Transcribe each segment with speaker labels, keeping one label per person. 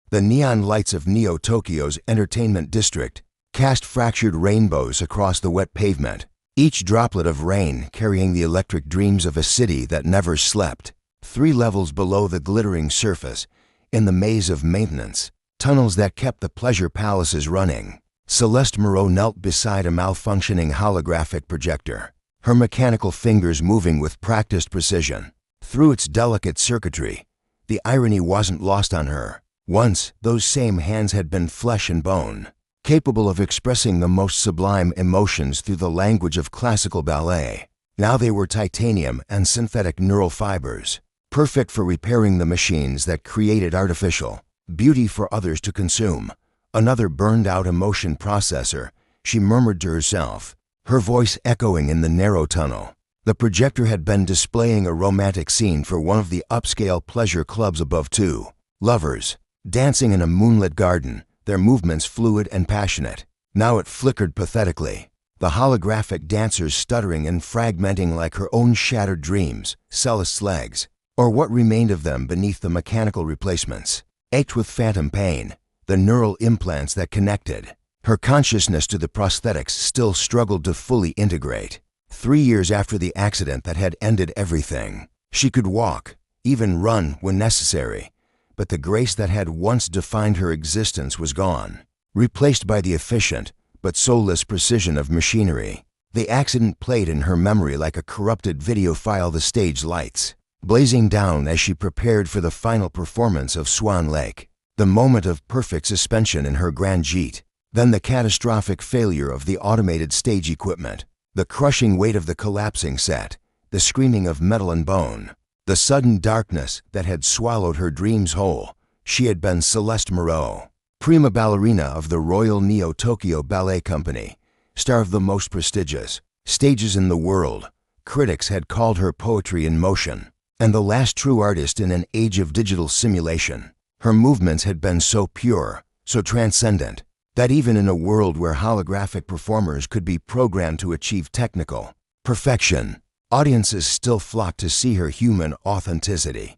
Speaker 1: The neon lights of Neo-Tokyo's entertainment district cast fractured rainbows across the wet pavement, each droplet of rain carrying the electric dreams of a city that never slept. 3 levels below the glittering surface, in the maze of maintenance, tunnels that kept the pleasure palaces running, Celeste Moreau knelt beside a malfunctioning holographic projector, her mechanical fingers moving with practiced precision. Through its delicate circuitry, the irony wasn't lost on her. Once, those same hands had been flesh and bone, capable of expressing the most sublime emotions through the language of classical ballet. Now they were titanium and synthetic neural fibers, perfect for repairing the machines that created artificial beauty for others to consume. Another burned-out emotion processor, she murmured to herself, her voice echoing in the narrow tunnel. The projector had been displaying a romantic scene for one of the upscale pleasure clubs above. 2 lovers, dancing in a moonlit garden, their movements fluid and passionate. Now it flickered pathetically, the holographic dancers stuttering and fragmenting like her own shattered dreams. Celeste's legs, or what remained of them beneath the mechanical replacements, ached with phantom pain. The neural implants that connected her consciousness to the prosthetics still struggled to fully integrate. 3 years after the accident that had ended everything, she could walk, even run when necessary, but the grace that had once defined her existence was gone, replaced by the efficient but soulless precision of machinery. The accident played in her memory like a corrupted video file, the stage lights blazing down as she prepared for the final performance of Swan Lake, the moment of perfect suspension in her grand jeet, then the catastrophic failure of the automated stage equipment, the crushing weight of the collapsing set, the screaming of metal and bone, the sudden darkness that had swallowed her dreams whole. She had been Celeste Moreau, prima ballerina of the Royal Neo-Tokyo Ballet Company, star of the most prestigious stages in the world. Critics had called her poetry in motion, and the last true artist in an age of digital simulation. Her movements had been so pure, so transcendent, that even in a world where holographic performers could be programmed to achieve technical perfection, audiences still flocked to see her human authenticity.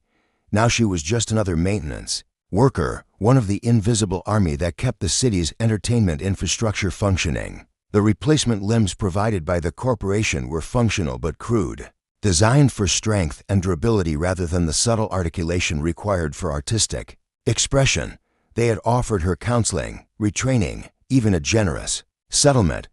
Speaker 1: Now she was just another maintenance worker, one of the invisible army that kept the city's entertainment infrastructure functioning. The replacement limbs provided by the corporation were functional but crude, designed for strength and durability rather than the subtle articulation required for artistic expression. They had offered her counseling, retraining, even a generous settlement.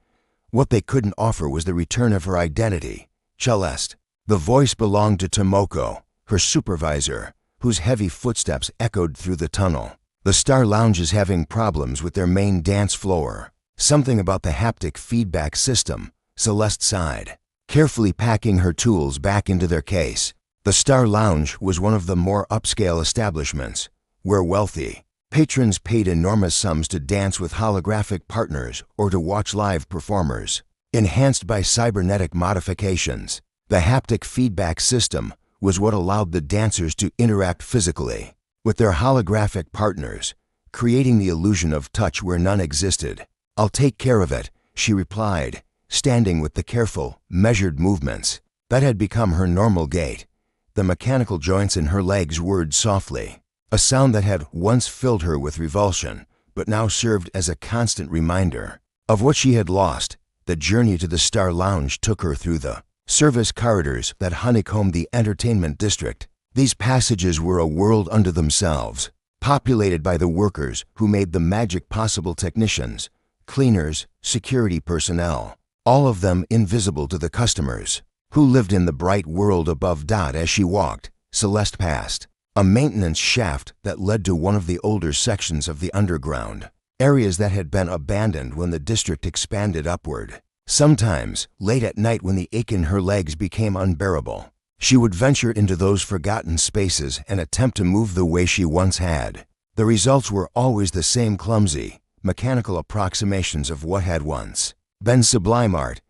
Speaker 1: What they couldn't offer was the return of her identity. Celeste. The voice belonged to Tomoko, her supervisor, whose heavy footsteps echoed through the tunnel. The Star Lounge is having problems with their main dance floor. Something about the haptic feedback system, Celeste sighed, carefully packing her tools back into their case. The Star Lounge was one of the more upscale establishments, where wealthy patrons paid enormous sums to dance with holographic partners or to watch live performers. Enhanced by cybernetic modifications, the haptic feedback system was what allowed the dancers to interact physically with their holographic partners, creating the illusion of touch where none existed. "I'll take care of it," she replied, standing with the careful, measured movements that had become her normal gait. The mechanical joints in her legs whirred softly, a sound that had once filled her with revulsion, but now served as a constant reminder of what she had lost. The journey to the Star Lounge took her through the service corridors that honeycombed the entertainment district. These passages were a world unto themselves, populated by the workers who made the magic possible: technicians, cleaners, security personnel, all of them invisible to the customers, who lived in the bright world above. As she walked, Celeste passed a maintenance shaft that led to one of the older sections of the underground, areas that had been abandoned when the district expanded upward. Sometimes, late at night when the ache in her legs became unbearable, she would venture into those forgotten spaces and attempt to move the way she once had. The results were always the same: clumsy, mechanical approximations of what had once been sublime art.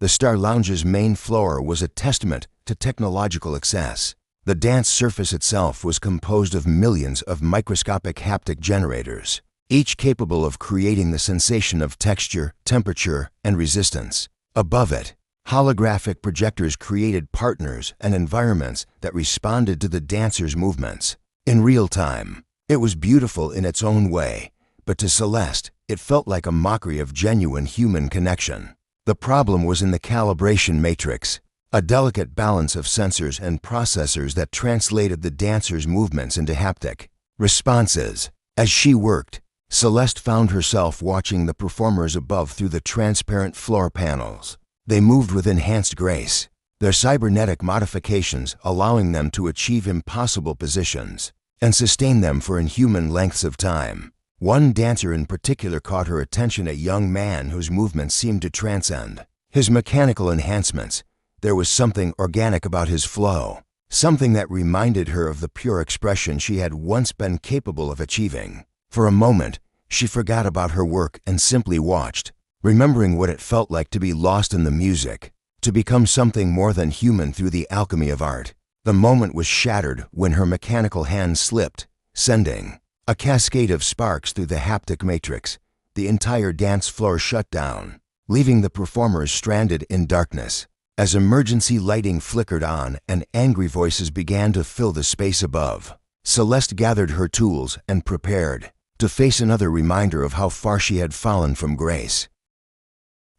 Speaker 1: The Star Lounge's main floor was a testament to technological excess. The dance surface itself was composed of millions of microscopic haptic generators, each capable of creating the sensation of texture, temperature, and resistance. Above it, holographic projectors created partners and environments that responded to the dancers' movements in real time. It was beautiful in its own way, but to Celeste, it felt like a mockery of genuine human connection. The problem was in the calibration matrix, a delicate balance of sensors and processors that translated the dancer's movements into haptic responses. As she worked, Celeste found herself watching the performers above through the transparent floor panels. They moved with enhanced grace, their cybernetic modifications allowing them to achieve impossible positions and sustain them for inhuman lengths of time. One dancer in particular caught her attention, a young man whose movements seemed to transcend his mechanical enhancements. There was something organic about his flow, something that reminded her of the pure expression she had once been capable of achieving. For a moment, she forgot about her work and simply watched, remembering what it felt like to be lost in the music, to become something more than human through the alchemy of art. The moment was shattered when her mechanical hand slipped, sending a cascade of sparks through the haptic matrix. The entire dance floor shut down, leaving the performers stranded in darkness. As emergency lighting flickered on and angry voices began to fill the space above, Celeste gathered her tools and prepared to face another reminder of how far she had fallen from grace.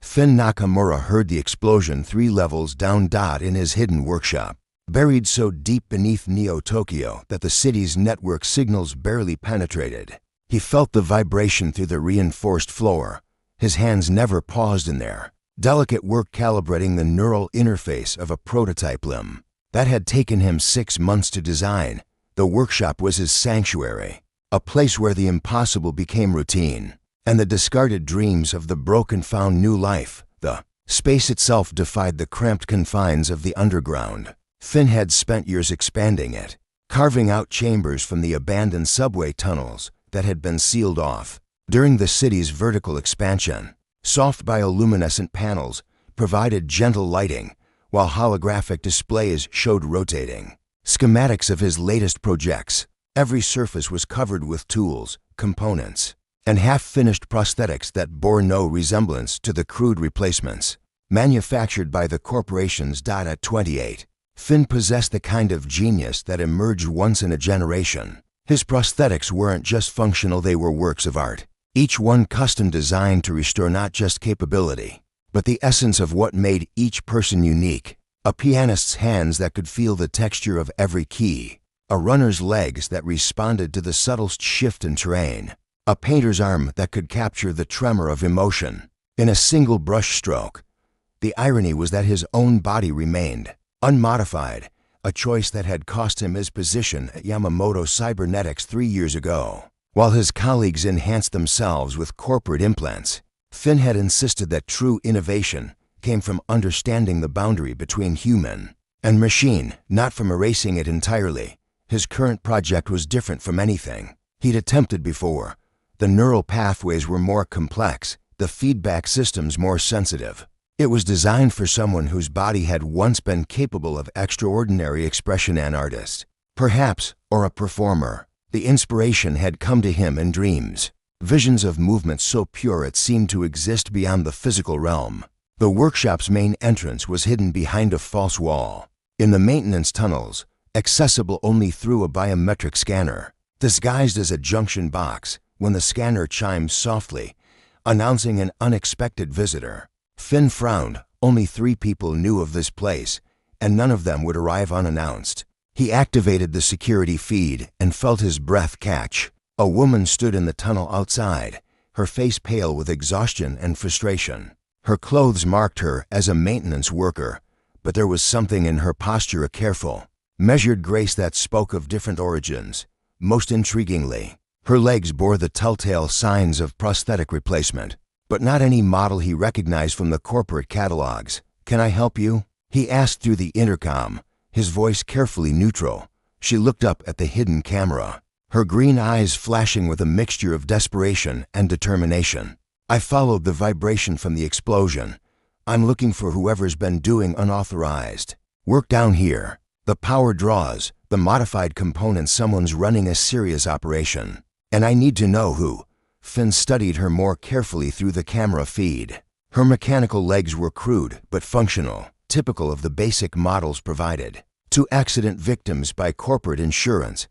Speaker 1: Finn Nakamura heard the explosion 3 levels down in his hidden workshop, buried so deep beneath Neo-Tokyo that the city's network signals barely penetrated. He felt the vibration through the reinforced floor. His hands never paused in there. Delicate work calibrating the neural interface of a prototype limb that had taken him 6 months to design. The workshop was his sanctuary, a place where the impossible became routine, and the discarded dreams of the broken found new life. The space itself defied the cramped confines of the underground. Finn had spent years expanding it, carving out chambers from the abandoned subway tunnels that had been sealed off during the city's vertical expansion. Soft bioluminescent panels provided gentle lighting, while holographic displays showed rotating schematics of his latest projects. Every surface was covered with tools, components, and half-finished prosthetics that bore no resemblance to the crude replacements manufactured by the corporations. At 28, Finn possessed the kind of genius that emerged once in a generation. His prosthetics weren't just functional, they were works of art. Each one custom designed to restore not just capability, but the essence of what made each person unique. A pianist's hands that could feel the texture of every key, a runner's legs that responded to the subtlest shift in terrain, a painter's arm that could capture the tremor of emotion in a single brush stroke. The irony was that his own body remained unmodified, a choice that had cost him his position at Yamamoto Cybernetics 3 years ago. While his colleagues enhanced themselves with corporate implants, Finn had insisted that true innovation came from understanding the boundary between human and machine, not from erasing it entirely. His current project was different from anything he'd attempted before. The neural pathways were more complex, the feedback systems more sensitive. It was designed for someone whose body had once been capable of extraordinary expression, an artist, perhaps, or a performer. The inspiration had come to him in dreams, visions of movement so pure it seemed to exist beyond the physical realm. The workshop's main entrance was hidden behind a false wall, in the maintenance tunnels, accessible only through a biometric scanner. Disguised as a junction box, when the scanner chimed softly, announcing an unexpected visitor, Finn frowned. Only 3 people knew of this place, and none of them would arrive unannounced. He activated the security feed and felt his breath catch. A woman stood in the tunnel outside, her face pale with exhaustion and frustration. Her clothes marked her as a maintenance worker, but there was something in her posture, a careful, measured grace that spoke of different origins. Most intriguingly, her legs bore the telltale signs of prosthetic replacement, but not any model he recognized from the corporate catalogs. "Can I help you?" he asked through the intercom, his voice carefully neutral. She looked up at the hidden camera, her green eyes flashing with a mixture of desperation and determination. "I followed the vibration from the explosion. I'm looking for whoever's been doing unauthorized work down here. The power draws, the modified components, someone's running a serious operation. And I need to know who." Finn studied her more carefully through the camera feed. Her mechanical legs were crude but functional, typical of the basic models provided to accident victims by corporate insurance.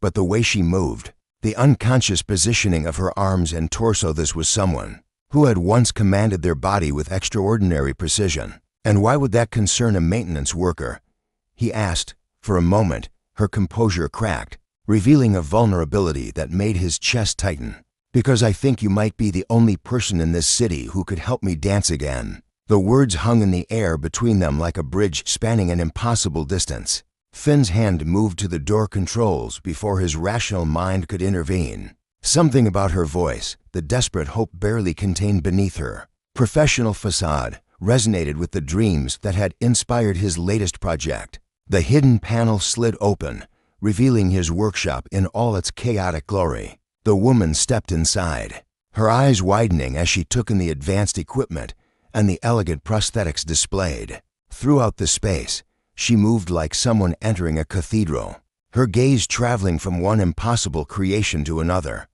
Speaker 1: But the way she moved, The unconscious positioning of her arms and torso. This was someone who had once commanded their body with extraordinary precision. And why would that concern a maintenance worker? He asked. For a moment, her composure cracked, revealing a vulnerability that made his chest tighten. Because I think you might be the only person in this city who could help me dance again. The words hung in the air between them like a bridge spanning an impossible distance. Finn's hand moved to the door controls before his rational mind could intervene. Something about her voice, the desperate hope barely contained beneath her professional facade, resonated with the dreams that had inspired his latest project. The hidden panel slid open, revealing his workshop in all its chaotic glory. The woman stepped inside, her eyes widening as she took in the advanced equipment and the elegant prosthetics displayed. Throughout the space, she moved like someone entering a cathedral, her gaze traveling from one impossible creation to another.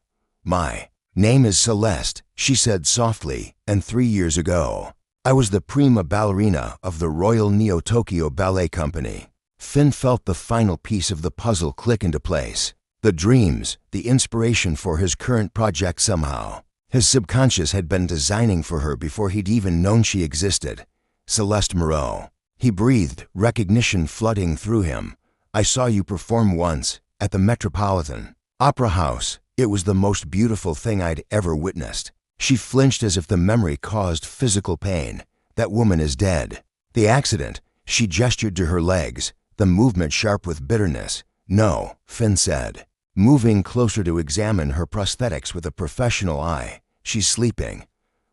Speaker 1: My name is Celeste, she said softly, and 3 years ago, I was the prima ballerina of the Royal Neo-Tokyo Ballet Company. Finn felt the final piece of the puzzle click into place. The dreams, the inspiration for his current project somehow. His subconscious had been designing for her before he'd even known she existed. Celeste Moreau. He breathed, recognition flooding through him. I saw you perform once, at the Metropolitan Opera House. It was the most beautiful thing I'd ever witnessed. She flinched as if the memory caused physical pain. That woman is dead. The accident. She gestured to her legs, the movement sharp with bitterness. No, Finn said, moving closer to examine her prosthetics with a professional eye. She's sleeping,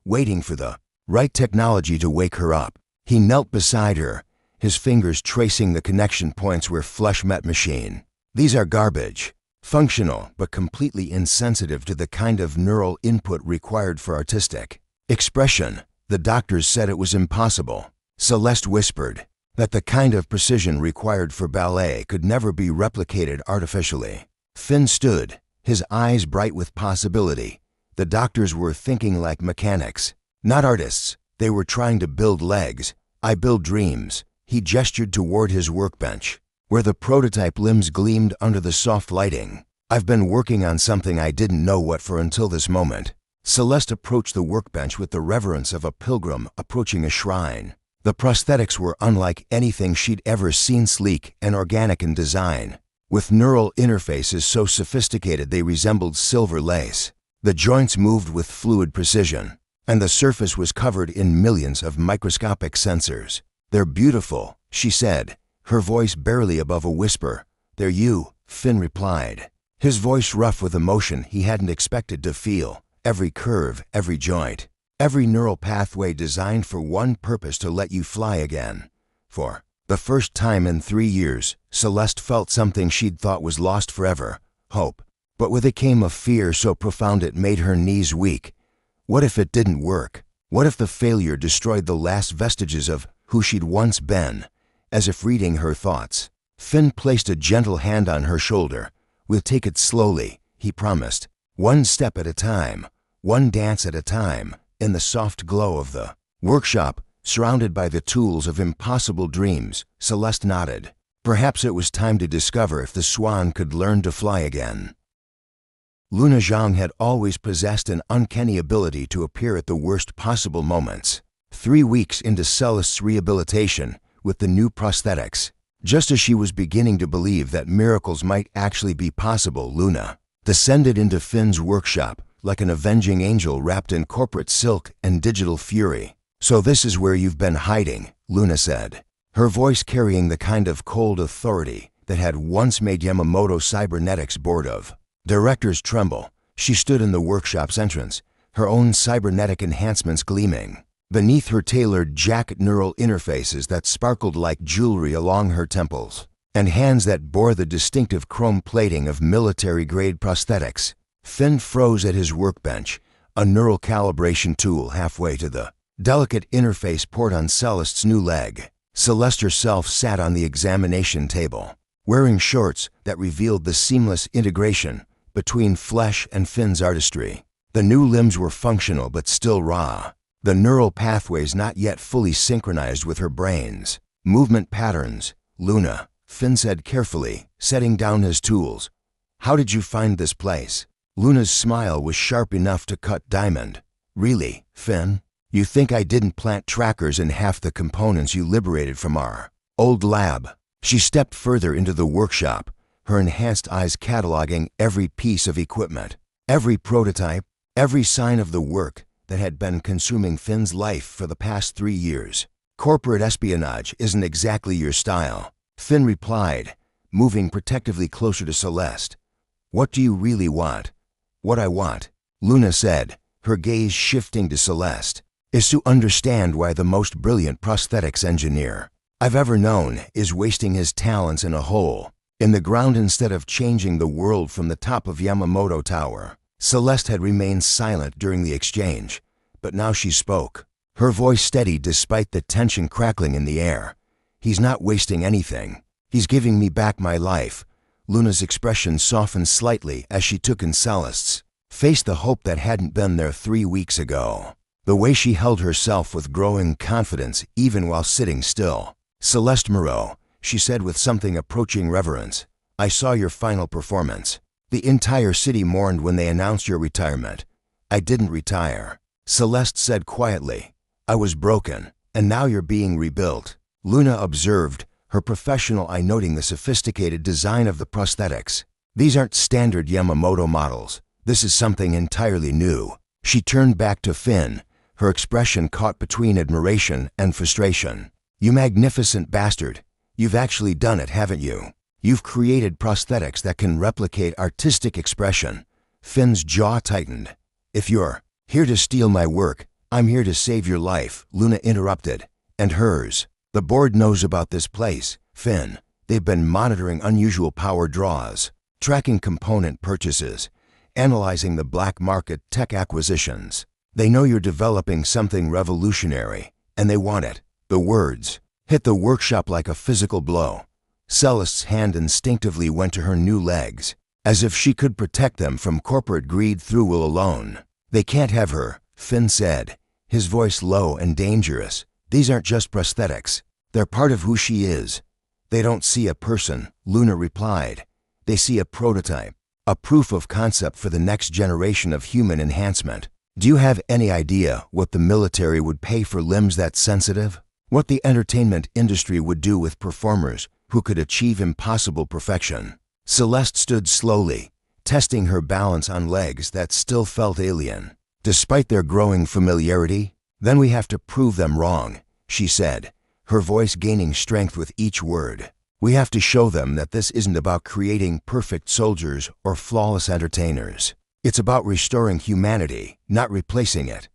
Speaker 1: waiting for the right technology to wake her up. He knelt beside her, his fingers tracing the connection points where flesh met machine. These are garbage. Functional, but completely insensitive to the kind of neural input required for artistic expression. The doctors said it was impossible. Celeste whispered that the kind of precision required for ballet could never be replicated artificially. Finn stood, his eyes bright with possibility. The doctors were thinking like mechanics, not artists. They were trying to build legs. I build dreams. He gestured toward his workbench, where the prototype limbs gleamed under the soft lighting. I've been working on something I didn't know what for until this moment. Celeste approached the workbench with the reverence of a pilgrim approaching a shrine. The prosthetics were unlike anything she'd ever seen, sleek and organic in design, with neural interfaces so sophisticated they resembled silver lace. The joints moved with fluid precision, and the surface was covered in millions of microscopic sensors. They're beautiful, she said, her voice barely above a whisper. They're you, Finn replied, his voice rough with emotion he hadn't expected to feel. Every curve, every joint, every neural pathway designed for one purpose: to let you fly again. For the first time in 3 years, Celeste felt something she'd thought was lost forever: hope. But with it came a fear so profound it made her knees weak. What if it didn't work? What if the failure destroyed the last vestiges of who she'd once been? As if reading her thoughts, Finn placed a gentle hand on her shoulder. We'll take it slowly, he promised. One step at a time, one dance at a time. In the soft glow of the workshop, surrounded by the tools of impossible dreams, Celeste nodded. Perhaps it was time to discover if the swan could learn to fly again. Luna Zhang had always possessed an uncanny ability to appear at the worst possible moments. 3 weeks into Celeste's rehabilitation with the new prosthetics, just as she was beginning to believe that miracles might actually be possible, Luna descended into Finn's workshop like an avenging angel wrapped in corporate silk and digital fury. So this is where you've been hiding, Luna said, her voice carrying the kind of cold authority that had once made Yamamoto Cybernetics bored of directors tremble. She stood in the workshop's entrance, her own cybernetic enhancements gleaming beneath her tailored jacket, neural interfaces that sparkled like jewelry along her temples, and hands that bore the distinctive chrome plating of military-grade prosthetics. Finn froze at his workbench, a neural calibration tool halfway to the delicate interface port on Celeste's new leg. Celeste herself sat on the examination table, wearing shorts that revealed the seamless integration between flesh and Finn's artistry. The new limbs were functional but still raw, the neural pathways not yet fully synchronized with her brain's movement patterns. Luna, Finn said carefully, setting down his tools. How did you find this place? Luna's smile was sharp enough to cut diamond. Really, Finn? You think I didn't plant trackers in half the components you liberated from our old lab? She stepped further into the workshop, her enhanced eyes cataloging every piece of equipment, every prototype, every sign of the work that had been consuming Finn's life for the past 3 years. Corporate espionage isn't exactly your style, Finn replied, moving protectively closer to Celeste. What do you really want? What I want, Luna said, her gaze shifting to Celeste, is to understand why the most brilliant prosthetics engineer I've ever known is wasting his talents in a hole in the ground instead of changing the world from the top of Yamamoto Tower. Celeste had remained silent during the exchange, but now she spoke, her voice steady despite the tension crackling in the air. He's not wasting anything. He's giving me back my life. Luna's expression softened slightly as she took in Celeste's face the hope that hadn't been there 3 weeks ago. The way she held herself with growing confidence even while sitting still. Celeste Moreau, she said with something approaching reverence, I saw your final performance. The entire city mourned when they announced your retirement. I didn't retire. Celeste said quietly, I was broken, and now you're being rebuilt. Luna observed, her professional eye noting the sophisticated design of the prosthetics. These aren't standard Yamamoto models. This is something entirely new. She turned back to Finn, her expression caught between admiration and frustration. You magnificent bastard. You've actually done it, haven't you? You've created prosthetics that can replicate artistic expression. Finn's jaw tightened. If you're here to steal my work, I'm here to save your life, Luna interrupted. And hers. The board knows about this place, Finn. They've been monitoring unusual power draws, tracking component purchases, analyzing the black market tech acquisitions. They know you're developing something revolutionary, and they want it. The words hit the workshop like a physical blow. Celeste's hand instinctively went to her new legs, as if she could protect them from corporate greed through will alone. They can't have her, Finn said, his voice low and dangerous. These aren't just prosthetics. They're part of who she is. They don't see a person, Luna replied. They see a prototype, a proof of concept for the next generation of human enhancement. Do you have any idea what the military would pay for limbs that sensitive? What the entertainment industry would do with performers who could achieve impossible perfection? Celeste stood slowly, testing her balance on legs that still felt alien. Despite their growing familiarity, then we have to prove them wrong, she said, her voice gaining strength with each word. We have to show them that this isn't about creating perfect soldiers or flawless entertainers. It's about restoring humanity, not replacing it.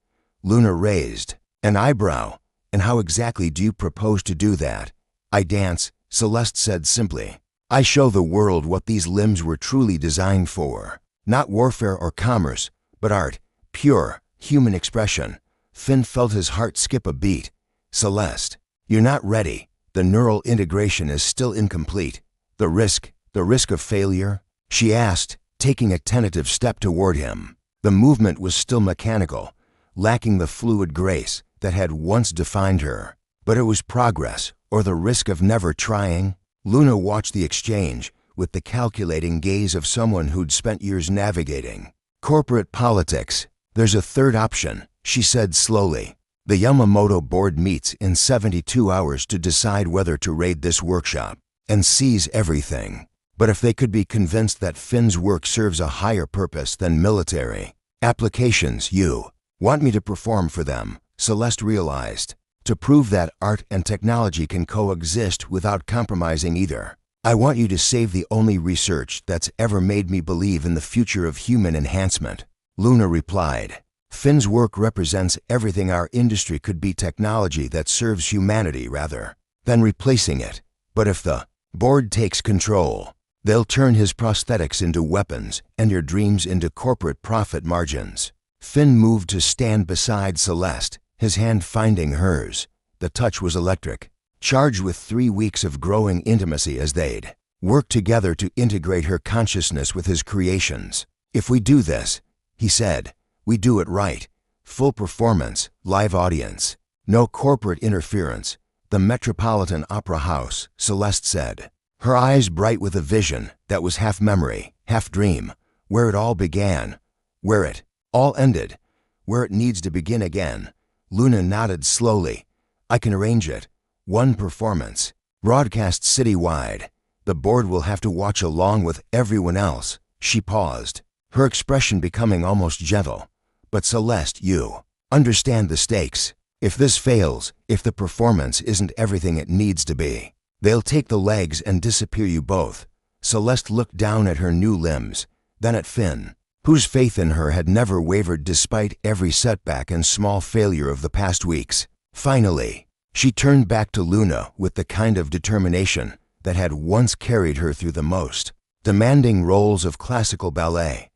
Speaker 1: Luna raised an eyebrow. And how exactly do you propose to do that? I dance, Celeste said simply. I show the world what these limbs were truly designed for. Not warfare or commerce, but art, pure, human expression. Finn felt his heart skip a beat. Celeste, you're not ready. The neural integration is still incomplete. The risk of failure? She asked, taking a tentative step toward him. The movement was still mechanical, lacking the fluid grace that had once defined her. But it was progress, or the risk of never trying. Luna watched the exchange with the calculating gaze of someone who'd spent years navigating corporate politics. There's a third option, she said slowly. The Yamamoto board meets in 72 hours to decide whether to raid this workshop and seize everything. But if they could be convinced that Finn's work serves a higher purpose than military applications, you want me to perform for them, Celeste realized, to prove that art and technology can coexist without compromising either. I want you to save the only research that's ever made me believe in the future of human enhancement, Luna replied. Finn's work represents everything our industry could be, technology that serves humanity rather than replacing it. But if the board takes control, they'll turn his prosthetics into weapons and your dreams into corporate profit margins. Finn moved to stand beside Celeste, his hand finding hers. The touch was electric, charged with 3 weeks of growing intimacy as they'd worked together to integrate her consciousness with his creations. If we do this, he said, we do it right. Full performance, live audience, no corporate interference. The Metropolitan Opera House, Celeste said, her eyes bright with a vision that was half memory, half dream, where it all began, where it all ended, where it needs to begin again. Luna nodded slowly. I can arrange it. One performance. Broadcast citywide. The board will have to watch along with everyone else. She paused, her expression becoming almost gentle. But Celeste, you understand the stakes. If this fails, if the performance isn't everything it needs to be, they'll take the legs and disappear you both. Celeste looked down at her new limbs, then at Finn, whose faith in her had never wavered despite every setback and small failure of the past weeks. Finally, she turned back to Luna with the kind of determination that had once carried her through the most demanding roles of classical ballet.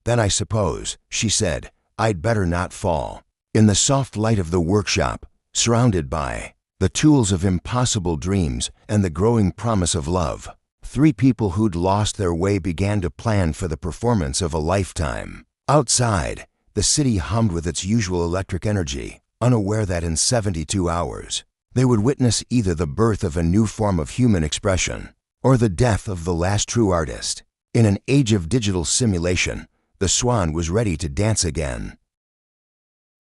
Speaker 1: Then I suppose, she said, I'd better not fall. In the soft light of the workshop, surrounded by the tools of impossible dreams and the growing promise of love, three people who'd lost their way began to plan for the performance of a lifetime. Outside, the city hummed with its usual electric energy, unaware that in 72 hours, they would witness either the birth of a new form of human expression or the death of the last true artist. In an age of digital simulation, the swan was ready to dance again.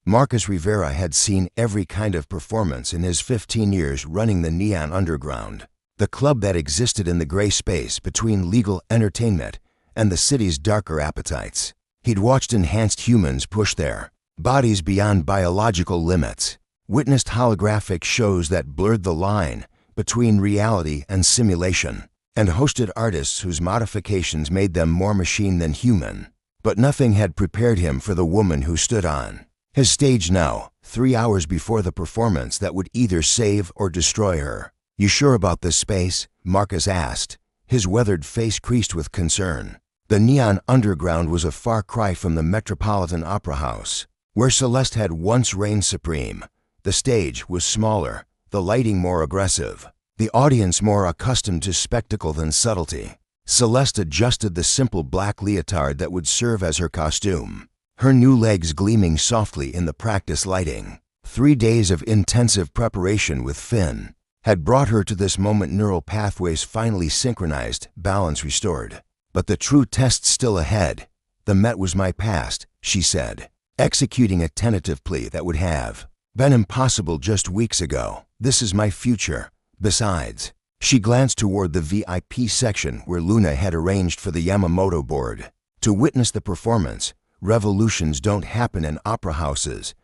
Speaker 1: Marcus Rivera had seen every kind of performance in his 15 years running the Neon Underground, the club that existed in the gray space between legal entertainment and the city's darker appetites. He'd watched enhanced humans push their bodies beyond biological limits, witnessed holographic shows that blurred the line between reality and simulation, and hosted artists whose modifications made them more machine than human. But nothing had prepared him for the woman who stood on his stage now, 3 hours before the performance that would either save or destroy her. You sure about this space? Marcus asked, his weathered face creased with concern. The Neon Underground was a far cry from the Metropolitan Opera House, where Celeste had once reigned supreme. The stage was smaller, the lighting more aggressive, the audience more accustomed to spectacle than subtlety. Celeste adjusted the simple black leotard that would serve as her costume, her new legs gleaming softly in the practice lighting. 3 days of intensive preparation with Finn had brought her to this moment, neural pathways finally synchronized, balance restored. But the true test still ahead. The Met was my past, she said, executing a tentative plea that would have been impossible just weeks ago. This is my future. Besides, she glanced toward the VIP section where Luna had arranged for the Yamamoto board to witness the performance. Revolutions don't happen in opera houses.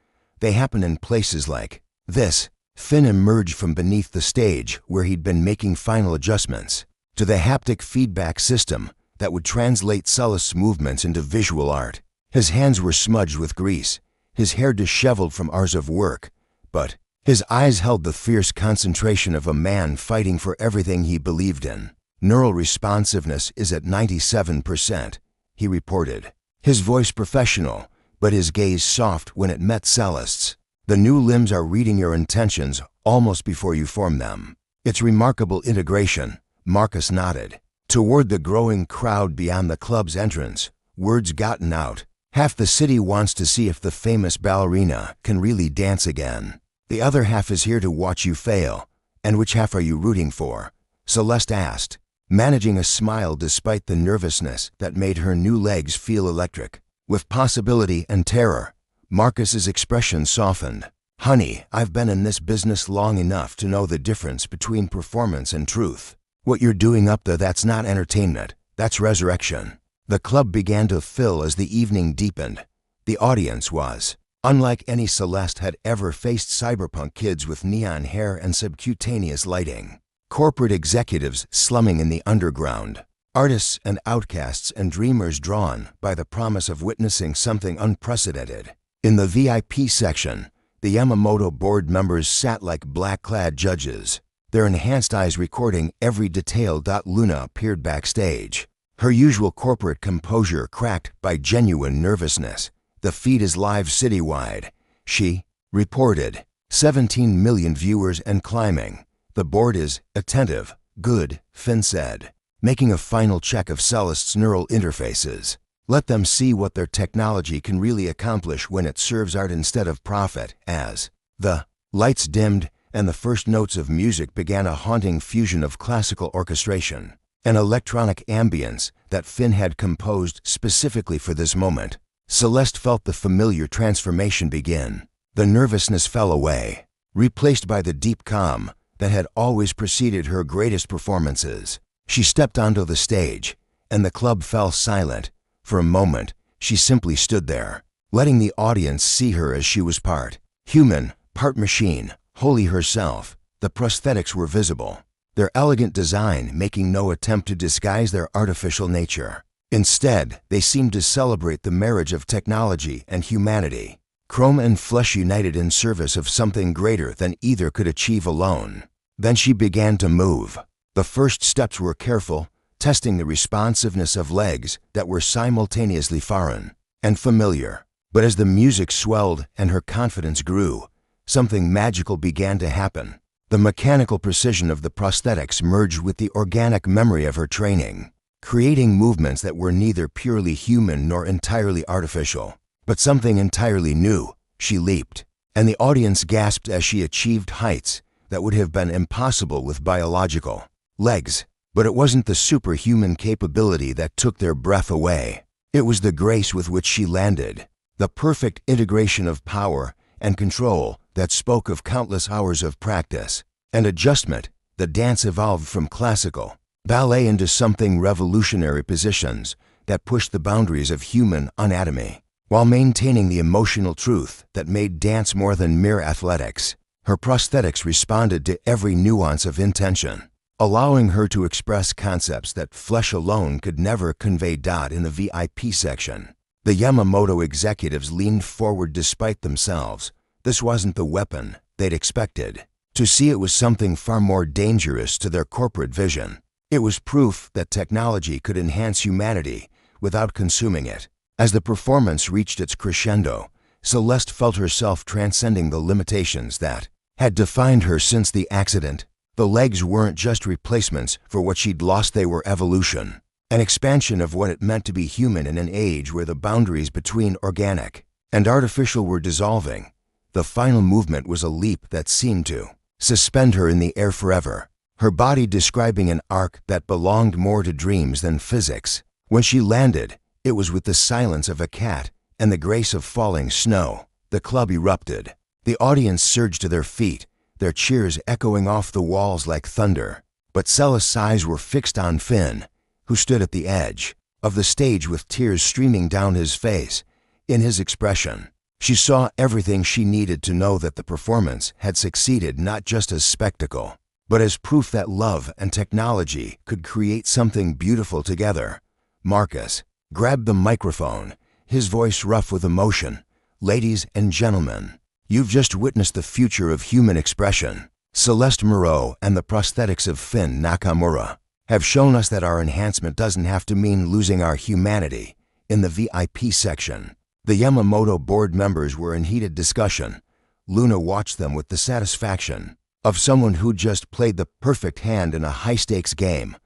Speaker 1: They happen in places like this. Finn emerged from beneath the stage where he'd been making final adjustments to the haptic feedback system that would translate Celeste's movements into visual art. His hands were smudged with grease, his hair disheveled from hours of work, but his eyes held the fierce concentration of a man fighting for everything he believed in. Neural responsiveness is at 97%, he reported, his voice professional, but his gaze soft when it met Celeste's. The new limbs are reading your intentions almost before you form them. It's remarkable integration. Marcus nodded toward the growing crowd beyond the club's entrance. Word's gotten out. Half the city wants to see if the famous ballerina can really dance again. The other half is here to watch you fail. And which half are you rooting for? Celeste asked, managing a smile despite the nervousness that made her new legs feel electric with possibility and terror. Marcus's expression softened. Honey, I've been in this business long enough to know the difference between performance and truth. What you're doing up there, that's not entertainment, that's resurrection. The club began to fill as the evening deepened. The audience was unlike any Celeste had ever faced. Cyberpunk kids with neon hair and subcutaneous lighting, corporate executives slumming in the underground, artists and outcasts and dreamers drawn by the promise of witnessing something unprecedented. In the VIP section, the Yamamoto board members sat like black-clad judges, their enhanced eyes recording every detail. Luna appeared backstage, her usual corporate composure cracked by genuine nervousness. The feed is live citywide, she reported. 17 million viewers and climbing. The board is attentive. Good, Finn said, making a final check of Celeste's neural interfaces. Let them see what their technology can really accomplish when it serves art instead of profit. As the lights dimmed and the first notes of music began a haunting fusion of classical orchestration and electronic ambience that Finn had composed specifically for this moment. Celeste felt the familiar transformation begin. The nervousness fell away, replaced by the deep calm that had always preceded her greatest performances. She stepped onto the stage, and the club fell silent. For a moment, she simply stood there, letting the audience see her as she was part human, part machine, wholly herself. The prosthetics were visible, their elegant design making no attempt to disguise their artificial nature. Instead, they seemed to celebrate the marriage of technology and humanity, chrome and flesh united in service of something greater than either could achieve alone. Then she began to move. The first steps were careful, testing the responsiveness of legs that were simultaneously foreign and familiar. But as the music swelled and her confidence grew, something magical began to happen. The mechanical precision of the prosthetics merged with the organic memory of her training, creating movements that were neither purely human nor entirely artificial, but something entirely new. She leaped, and the audience gasped as she achieved heights that would have been impossible with biological legs. But it wasn't the superhuman capability that took their breath away. It was the grace with which she landed, the perfect integration of power and control that spoke of countless hours of practice and adjustment. The dance evolved from classical ballet into something revolutionary, positions that pushed the boundaries of human anatomy, while maintaining the emotional truth that made dance more than mere athletics. Her prosthetics responded to every nuance of intention, allowing her to express concepts that flesh alone could never convey. In the VIP section, the Yamamoto executives leaned forward despite themselves. This wasn't the weapon they'd expected. To see it was something far more dangerous to their corporate vision. It was proof that technology could enhance humanity without consuming it. As the performance reached its crescendo, Celeste felt herself transcending the limitations that had defined her since the accident. The legs weren't just replacements for what she'd lost, they were evolution, an expansion of what it meant to be human in an age where the boundaries between organic and artificial were dissolving. The final movement was a leap that seemed to suspend her in the air forever, her body describing an arc that belonged more to dreams than physics. When she landed, it was with the silence of a cat and the grace of falling snow. The club erupted. The audience surged to their feet, their cheers echoing off the walls like thunder. But Celeste's eyes were fixed on Finn, who stood at the edge of the stage with tears streaming down his face. In his expression, she saw everything she needed to know that the performance had succeeded, not just as spectacle, but as proof that love and technology could create something beautiful together. Marcus grabbed the microphone, his voice rough with emotion. "Ladies and gentlemen, you've just witnessed the future of human expression. Celeste Moreau and the prosthetics of Finn Nakamura have shown us that our enhancement doesn't have to mean losing our humanity." In the VIP section, the Yamamoto board members were in heated discussion. Luna watched them with the satisfaction of someone who just played the perfect hand in a high-stakes game.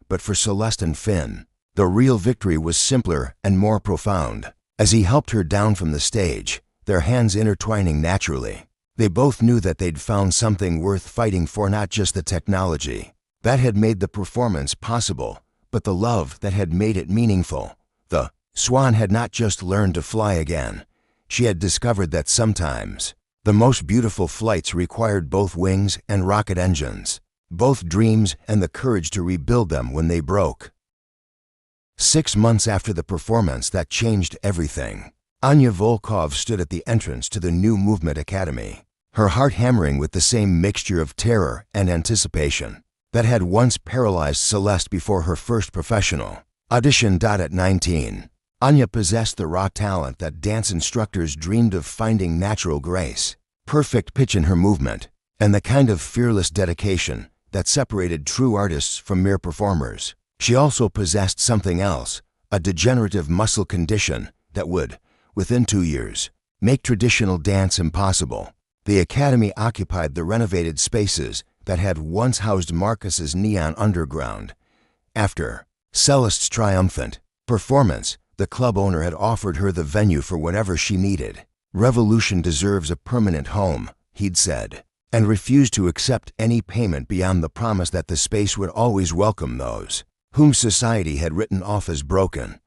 Speaker 1: But for Celeste and Finn, the real victory was simpler and more profound. As he helped her down from the stage, their hands intertwining naturally, they both knew that they'd found something worth fighting for, not just the technology that had made the performance possible, but the love that had made it meaningful. The Swan had not just learned to fly again. She had discovered that sometimes the most beautiful flights required both wings and rocket engines, both dreams and the courage to rebuild them when they broke. 6 months after the performance that changed everything, Anya Volkov stood at the entrance to the new Movement Academy, her heart hammering with the same mixture of terror and anticipation that had once paralyzed Celeste before her first professional audition. At 19, Anya possessed the raw talent that dance instructors dreamed of finding: natural grace, perfect pitch in her movement, and the kind of fearless dedication that separated true artists from mere performers. She also possessed something else, a degenerative muscle condition that would, within 2 years, make traditional dance impossible. The academy occupied the renovated spaces that had once housed Marcus's Neon Underground. After Celeste's triumphant performance, the club owner had offered her the venue for whatever she needed. "Revolution deserves a permanent home," he'd said. and refused to accept any payment beyond the promise that the space would always welcome those whom society had written off as broken.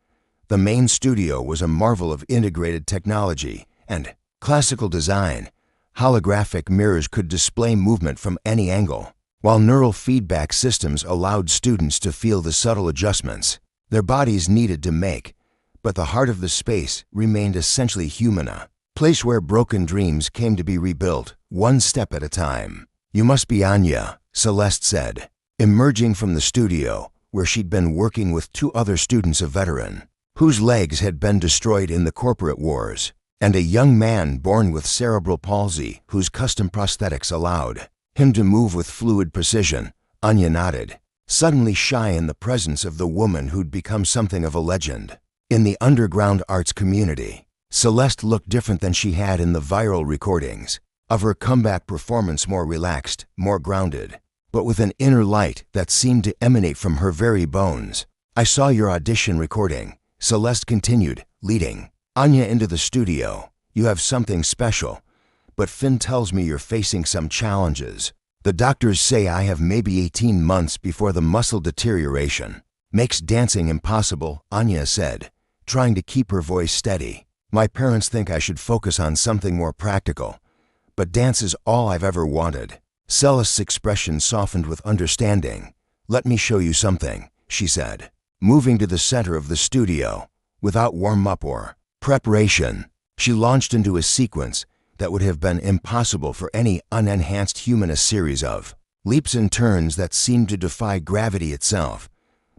Speaker 1: The main studio was a marvel of integrated technology and classical design. Holographic mirrors could display movement from any angle, while neural feedback systems allowed students to feel the subtle adjustments their bodies needed to make. But the heart of the space remained essentially human, a place where broken dreams came to be rebuilt, one step at a time. "You must be Anya," Celeste said, emerging from the studio, where she'd been working with two other students, a veteran whose legs had been destroyed in the corporate wars, and a young man born with cerebral palsy whose custom prosthetics allowed him to move with fluid precision. Anya nodded, suddenly shy in the presence of the woman who'd become something of a legend in the underground arts community. Celeste looked different than she had in the viral recordings of her comeback performance, more relaxed, more grounded, but with an inner light that seemed to emanate from her very bones. "I saw your audition recording," Celeste continued, leading Anya into the studio. "You have something special, but Finn tells me you're facing some challenges. The doctors say I have maybe 18 months before the muscle deterioration makes dancing impossible," Anya said, trying to keep her voice steady. "My parents think I should focus on something more practical, but dance is all I've ever wanted." Celeste's expression softened with understanding. "Let me show you something," she said, moving to the center of the studio. Without warm-up or preparation, she launched into a sequence that would have been impossible for any unenhanced human, a series of leaps and turns that seemed to defy gravity itself.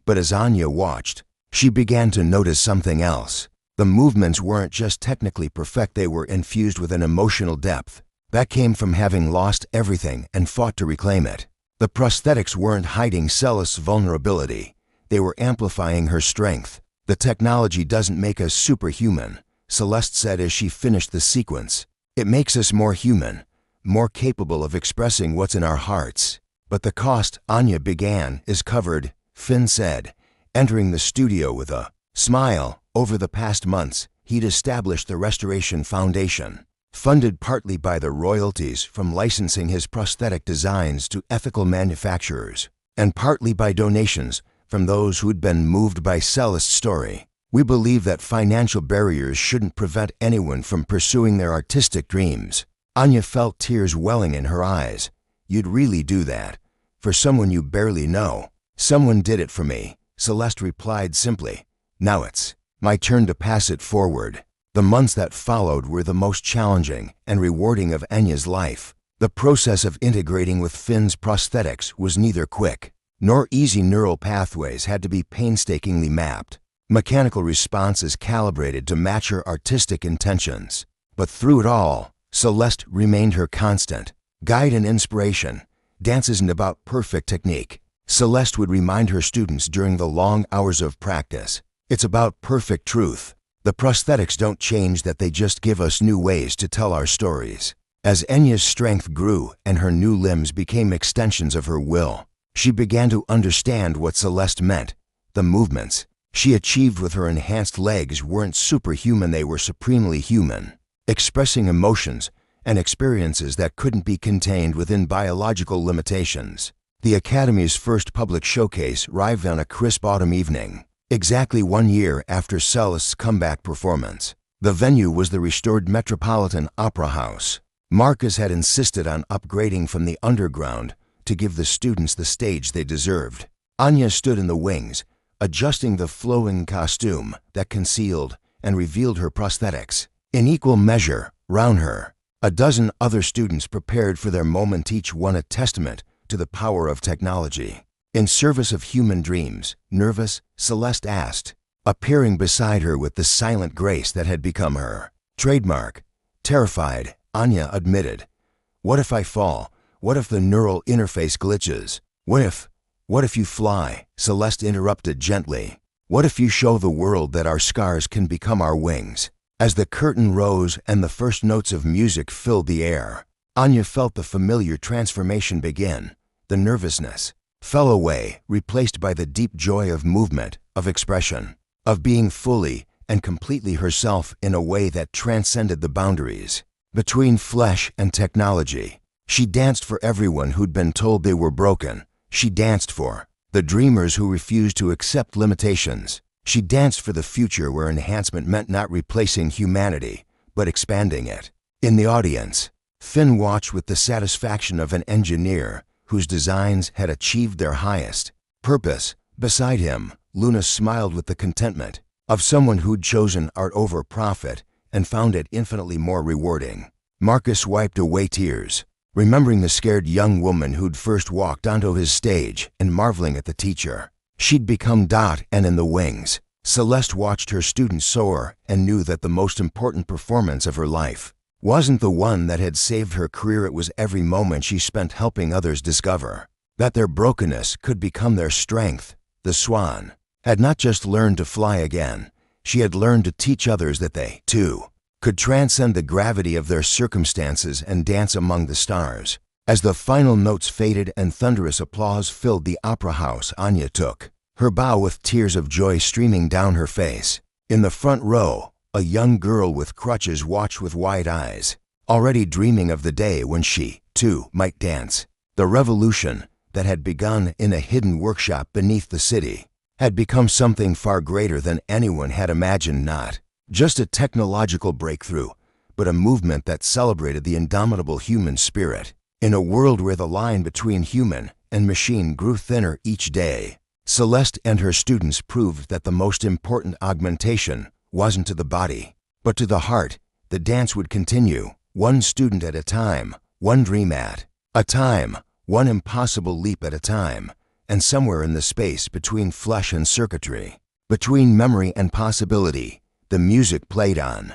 Speaker 1: But as Anya watched, she began to notice something else. The movements weren't just technically perfect, they were infused with an emotional depth that came from having lost everything and fought to reclaim it. The prosthetics weren't hiding Celeste's vulnerability, they were amplifying her strength. "The technology doesn't make us superhuman," Celeste said as she finished the sequence. "It makes us more human, more capable of expressing what's in our hearts." "But the cost," Anya began, "is covered," Finn said, entering the studio with a smile. Over the past months, he'd established the Restoration Foundation, funded partly by the royalties from licensing his prosthetic designs to ethical manufacturers, and partly by donations from those who'd been moved by Celeste's story. "We believe that financial barriers shouldn't prevent anyone from pursuing their artistic dreams." Anya felt tears welling in her eyes. "You'd really do that? For someone you barely know?" "Someone did it for me," Celeste replied simply. "Now it's my turn to pass it forward." The months that followed were the most challenging and rewarding of Anya's life. The process of integrating with Finn's prosthetics was neither quick nor easy. Neural pathways had to be painstakingly mapped, mechanical responses calibrated to match her artistic intentions. But through it all, Celeste remained her constant guide and inspiration. "Dance isn't about perfect technique," Celeste would remind her students during the long hours of practice. "It's about perfect truth. The prosthetics don't change that, they just give us new ways to tell our stories." As Anya's strength grew and her new limbs became extensions of her will, she began to understand what Celeste meant. The movements she achieved with her enhanced legs weren't superhuman, they were supremely human, expressing emotions and experiences that couldn't be contained within biological limitations. The Academy's first public showcase arrived on a crisp autumn evening, exactly 1 year after Celeste's comeback performance. The venue was the restored Metropolitan Opera House. Marcus had insisted on upgrading from the underground to give the students the stage they deserved. Anya stood in the wings, adjusting the flowing costume that concealed and revealed her prosthetics. In equal measure, round her, a dozen other students prepared for their moment, each one a testament to the power of technology. "In service of human dreams, nervous?" Celeste asked, appearing beside her with the silent grace that had become her trademark. "Terrified," Anya admitted. "What if I fall? What if the neural interface glitches? What if you fly?" Celeste interrupted gently. "What if you show the world that our scars can become our wings?" As the curtain rose and the first notes of music filled the air, Anya felt the familiar transformation begin. The nervousness fell away, replaced by the deep joy of movement, of expression, of being fully and completely herself in a way that transcended the boundaries between flesh and technology. She danced for everyone who'd been told they were broken. She danced for the dreamers who refused to accept limitations. She danced for the future where enhancement meant not replacing humanity, but expanding it. In the audience, Finn watched with the satisfaction of an engineer whose designs had achieved their highest purpose. Beside him, Luna smiled with the contentment of someone who'd chosen art over profit and found it infinitely more rewarding. Marcus wiped away tears, remembering the scared young woman who'd first walked onto his stage and marveling at the teacher. She'd become Dot, and in the wings, Celeste watched her students soar and knew that the most important performance of her life wasn't the one that had saved her career. It was every moment she spent helping others discover that their brokenness could become their strength. The swan had not just learned to fly again, she had learned to teach others that they, too, could transcend the gravity of their circumstances and dance among the stars. As the final notes faded and thunderous applause filled the opera house, Anya took her bow with tears of joy streaming down her face. In the front row, a young girl with crutches watched with wide eyes, already dreaming of the day when she, too, might dance. The revolution that had begun in a hidden workshop beneath the city had become something far greater than anyone had imagined. Not just a technological breakthrough, but a movement that celebrated the indomitable human spirit. In a world where the line between human and machine grew thinner each day, Celeste and her students proved that the most important augmentation wasn't to the body, but to the heart. The dance would continue, one student at a time, one dream at a time, one impossible leap at a time, and somewhere in the space between flesh and circuitry, between memory and possibility, the music played on.